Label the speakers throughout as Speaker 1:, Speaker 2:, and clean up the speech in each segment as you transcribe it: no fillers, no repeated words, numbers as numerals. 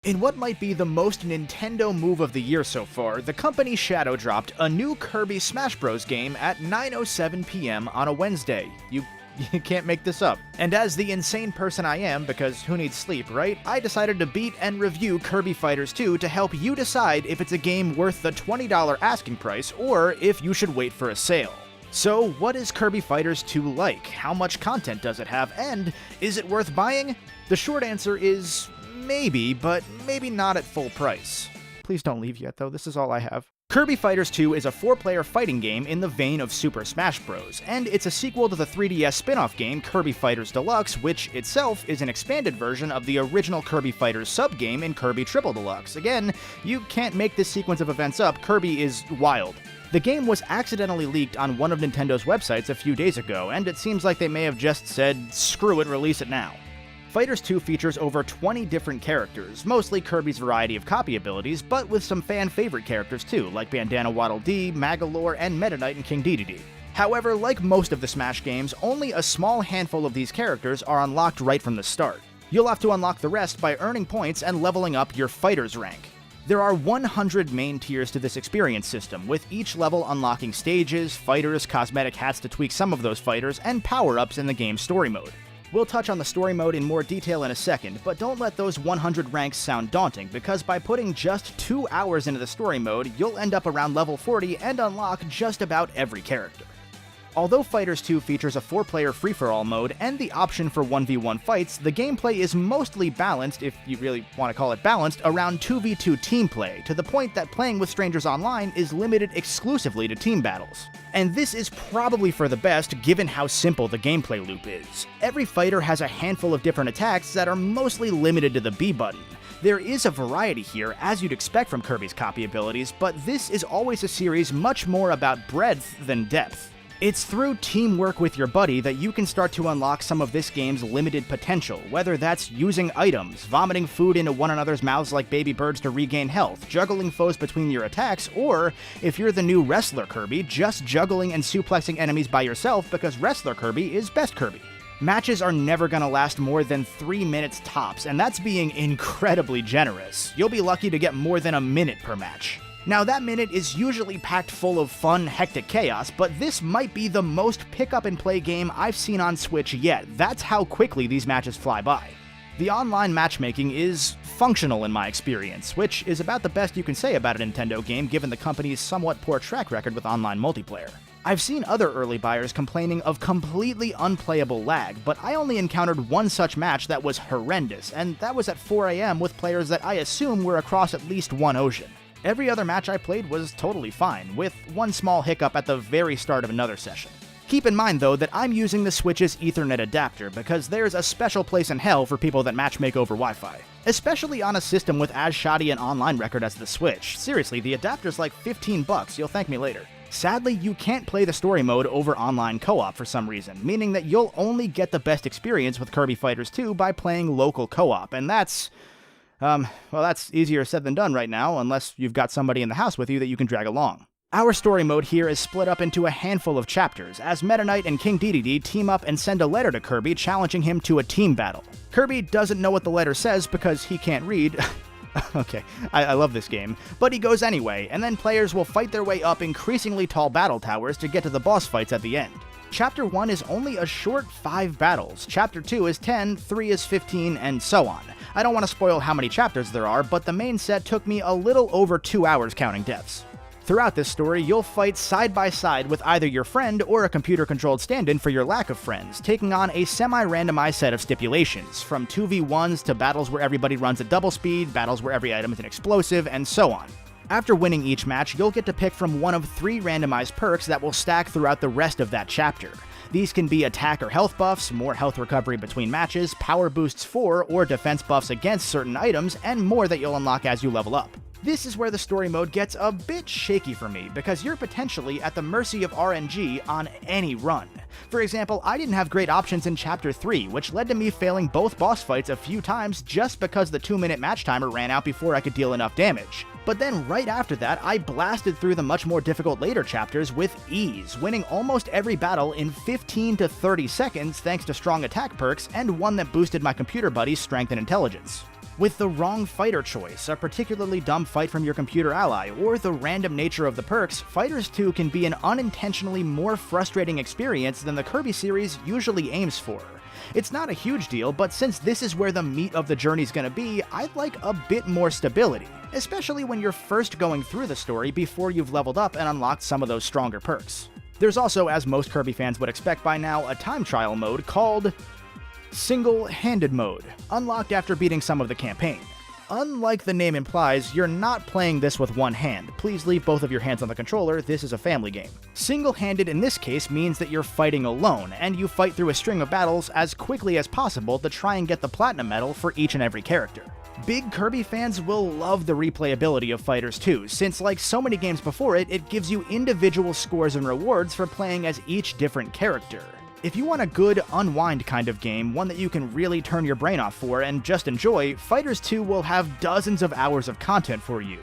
Speaker 1: In what might be the most Nintendo move of the year so far, the company shadow dropped a new Kirby Smash Bros game at 9:07 p.m. on a Wednesday. You can't make this up. And as the insane person I am, because who needs sleep, right? I decided to beat and review Kirby Fighters 2 to help you decide if it's a game worth the $20 asking price or if you should wait for a sale. So, what is Kirby Fighters 2 like? How much content does it have? And is it worth buying? The short answer is maybe, but maybe not at full price. Please don't leave yet, though. This is all I have. Kirby Fighters 2 is a 4-player fighting game in the vein of Super Smash Bros, and it's a sequel to the 3DS spin-off game Kirby Fighters Deluxe, which itself is an expanded version of the original Kirby Fighters sub-game in Kirby Triple Deluxe. Again, you can't make this sequence of events up. Kirby is wild. The game was accidentally leaked on one of Nintendo's websites a few days ago, and it seems like they may have just said, screw it, release it now. Fighters 2 features over 20 different characters, mostly Kirby's variety of copy abilities, but with some fan-favorite characters too, like Bandana Waddle Dee, Magolor, and Meta Knight and King Dedede. However, like most of the Smash games, only a small handful of these characters are unlocked right from the start. You'll have to unlock the rest by earning points and leveling up your fighter's rank. There are 100 main tiers to this experience system, with each level unlocking stages, fighters, cosmetic hats to tweak some of those fighters, and power-ups in the game's story mode. We'll touch on the story mode in more detail in a second, but don't let those 100 ranks sound daunting, because by putting just 2 hours into the story mode, you'll end up around level 40 and unlock just about every character. Although Fighters 2 features a 4-player free-for-all mode and the option for 1v1 fights, the gameplay is mostly balanced, if you really want to call it balanced, around 2v2 team play, to the point that playing with strangers online is limited exclusively to team battles. And this is probably for the best, given how simple the gameplay loop is. Every fighter has a handful of different attacks that are mostly limited to the B button. There is a variety here, as you'd expect from Kirby's copy abilities, but this is always a series much more about breadth than depth. It's through teamwork with your buddy that you can start to unlock some of this game's limited potential, whether that's using items, vomiting food into one another's mouths like baby birds to regain health, juggling foes between your attacks, or, if you're the new Wrestler Kirby, just juggling and suplexing enemies by yourself because Wrestler Kirby is best Kirby. Matches are never gonna last more than 3 minutes tops, and that's being incredibly generous. You'll be lucky to get more than a minute per match. Now, that minute is usually packed full of fun, hectic chaos, but this might be the most pick-up-and-play game I've seen on Switch yet. That's how quickly these matches fly by. The online matchmaking is functional in my experience, which is about the best you can say about a Nintendo game given the company's somewhat poor track record with online multiplayer. I've seen other early buyers complaining of completely unplayable lag, but I only encountered one such match that was horrendous, and that was at 4 AM with players that I assume were across at least one ocean. Every other match I played was totally fine, with one small hiccup at the very start of another session. Keep in mind, though, that I'm using the Switch's Ethernet adapter, because there's a special place in hell for people that matchmake over Wi-Fi. Especially on a system with as shoddy an online record as the Switch. Seriously, the adapter's like $15, you'll thank me later. Sadly, you can't play the story mode over online co-op for some reason, meaning that you'll only get the best experience with Kirby Fighters 2 by playing local co-op, and that's easier said than done right now, unless you've got somebody in the house with you that you can drag along. Our story mode here is split up into a handful of chapters, as Meta Knight and King Dedede team up and send a letter to Kirby challenging him to a team battle. Kirby doesn't know what the letter says because he can't read. Okay, I love this game, but he goes anyway, and then players will fight their way up increasingly tall battle towers to get to the boss fights at the end. Chapter 1 is only a short 5 battles, Chapter 2 is 10, 3 is 15, and so on. I don't want to spoil how many chapters there are, but the main set took me a little over 2 hours counting deaths. Throughout this story, you'll fight side by side with either your friend or a computer-controlled stand-in for your lack of friends, taking on a semi-randomized set of stipulations, from 2v1s to battles where everybody runs at double speed, battles where every item is an explosive, and so on. After winning each match, you'll get to pick from one of 3 randomized perks that will stack throughout the rest of that chapter. These can be attack or health buffs, more health recovery between matches, power boosts for or defense buffs against certain items, and more that you'll unlock as you level up. This is where the story mode gets a bit shaky for me, because you're potentially at the mercy of RNG on any run. For example, I didn't have great options in Chapter 3, which led to me failing both boss fights a few times just because the 2-minute match timer ran out before I could deal enough damage. But then right after that, I blasted through the much more difficult later chapters with ease, winning almost every battle in 15 to 30 seconds thanks to strong attack perks and one that boosted my computer buddy's strength and intelligence. With the wrong fighter choice, a particularly dumb fight from your computer ally, or the random nature of the perks, Fighters 2 can be an unintentionally more frustrating experience than the Kirby series usually aims for. It's not a huge deal, but since this is where the meat of the journey's gonna be, I'd like a bit more stability, especially when you're first going through the story before you've leveled up and unlocked some of those stronger perks. There's also, as most Kirby fans would expect by now, a time trial mode called Single-Handed Mode, unlocked after beating some of the campaign. Unlike the name implies, you're not playing this with one hand. Please leave both of your hands on the controller, this is a family game. Single-handed in this case means that you're fighting alone, and you fight through a string of battles as quickly as possible to try and get the platinum medal for each and every character. Big Kirby fans will love the replayability of Fighters 2, since like so many games before it, it gives you individual scores and rewards for playing as each different character. If you want a good, unwind kind of game, one that you can really turn your brain off for and just enjoy, Fighters 2 will have dozens of hours of content for you.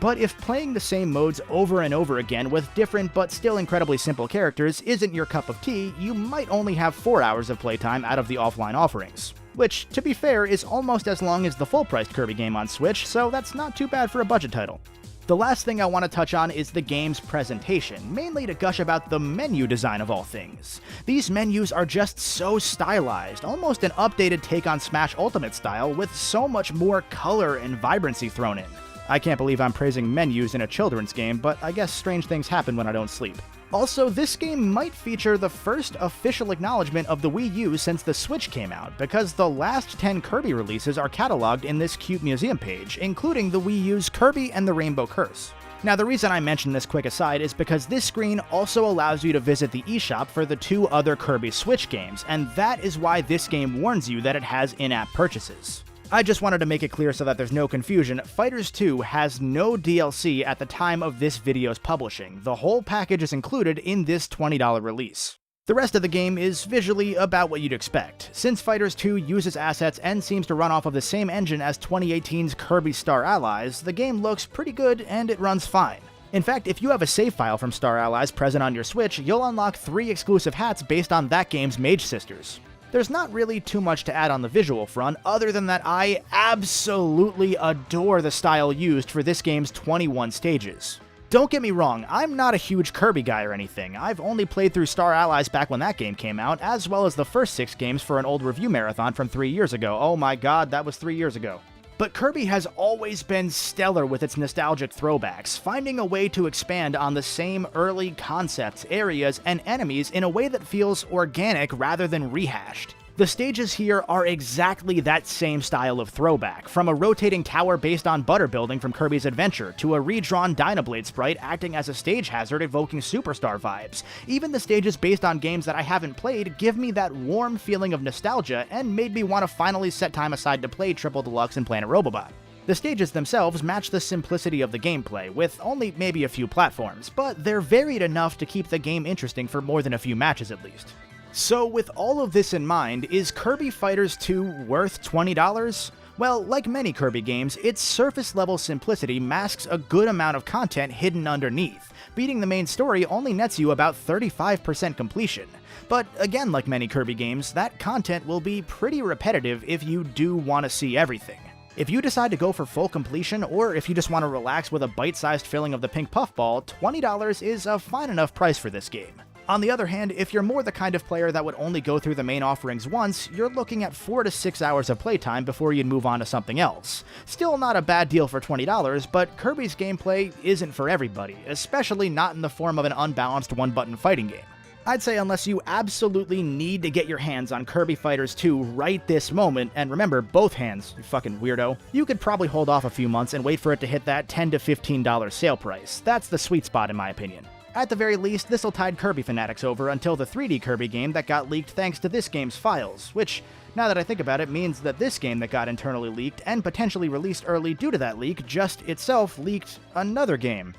Speaker 1: But if playing the same modes over and over again with different but still incredibly simple characters isn't your cup of tea, you might only have 4 hours of playtime out of the offline offerings. Which, to be fair, is almost as long as the full-priced Kirby game on Switch, so that's not too bad for a budget title. The last thing I want to touch on is the game's presentation, mainly to gush about the menu design of all things. These menus are just so stylized, almost an updated take on Smash Ultimate style with so much more color and vibrancy thrown in. I can't believe I'm praising menus in a children's game, but I guess strange things happen when I don't sleep. Also, this game might feature the first official acknowledgement of the Wii U since the Switch came out, because the last 10 Kirby releases are cataloged in this cute museum page, including the Wii U's Kirby and the Rainbow Curse. Now, the reason I mention this quick aside is because this screen also allows you to visit the eShop for the 2 other Kirby Switch games, and that is why this game warns you that it has in-app purchases. I just wanted to make it clear so that there's no confusion, Fighters 2 has no DLC at the time of this video's publishing. The whole package is included in this $20 release. The rest of the game is visually about what you'd expect. Since Fighters 2 uses assets and seems to run off of the same engine as 2018's Kirby Star Allies, the game looks pretty good and it runs fine. In fact, if you have a save file from Star Allies present on your Switch, you'll unlock 3 exclusive hats based on that game's Mage Sisters. There's not really too much to add on the visual front, other than that I absolutely adore the style used for this game's 21 stages. Don't get me wrong, I'm not a huge Kirby guy or anything. I've only played through Star Allies back when that game came out, as well as the first 6 games for an old review marathon from 3 years ago. Oh my god, that was 3 years ago. But Kirby has always been stellar with its nostalgic throwbacks, finding a way to expand on the same early concepts, areas, and enemies in a way that feels organic rather than rehashed. The stages here are exactly that same style of throwback, from a rotating tower based on butter building from Kirby's Adventure, to a redrawn Dynablade sprite acting as a stage hazard evoking Superstar vibes. Even the stages based on games that I haven't played give me that warm feeling of nostalgia and made me want to finally set time aside to play Triple Deluxe and Planet Robobot. The stages themselves match the simplicity of the gameplay, with only maybe a few platforms, but they're varied enough to keep the game interesting for more than a few matches at least. So with all of this in mind, is Kirby Fighters 2 worth $20? Well, like many Kirby games, its surface-level simplicity masks a good amount of content hidden underneath. Beating the main story only nets you about 35% completion. But again, like many Kirby games, that content will be pretty repetitive if you do want to see everything. If you decide to go for full completion, or if you just want to relax with a bite-sized filling of the pink puffball, $20 is a fine enough price for this game. On the other hand, if you're more the kind of player that would only go through the main offerings once, you're looking at 4 to 6 hours of playtime before you'd move on to something else. Still not a bad deal for $20, but Kirby's gameplay isn't for everybody, especially not in the form of an unbalanced one-button fighting game. I'd say unless you absolutely need to get your hands on Kirby Fighters 2 right this moment, and remember, both hands, you fucking weirdo, you could probably hold off a few months and wait for it to hit that $10 to $15 sale price. That's the sweet spot in my opinion. At the very least, this'll tide Kirby fanatics over until the 3D Kirby game that got leaked thanks to this game's files, which, now that I think about it, means that this game that got internally leaked and potentially released early due to that leak just itself leaked another game.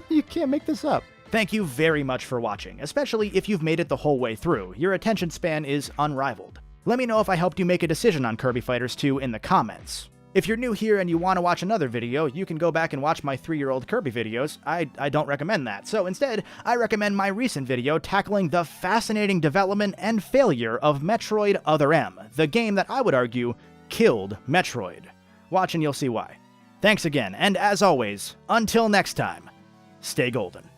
Speaker 1: You can't make this up. Thank you very much for watching, especially if you've made it the whole way through. Your attention span is unrivaled. Let me know if I helped you make a decision on Kirby Fighters 2 in the comments. If you're new here and you want to watch another video, you can go back and watch my 3-year-old Kirby videos. I don't recommend that, so instead, I recommend my recent video tackling the fascinating development and failure of Metroid Other M, the game that I would argue killed Metroid. Watch and you'll see why. Thanks again, and as always, until next time, stay golden.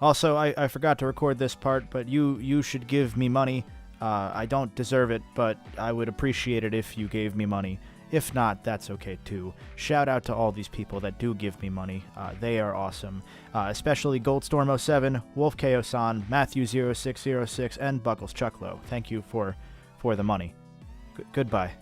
Speaker 1: Also, I forgot to record this part, but you should give me money. I don't deserve it, but I would appreciate it if you gave me money. If not, that's okay too. Shout out to all these people that do give me money. They are awesome. Especially Goldstorm07, WolfKO-san, Matthew0606, and Buckles Chucklow. Thank you for the money. Goodbye.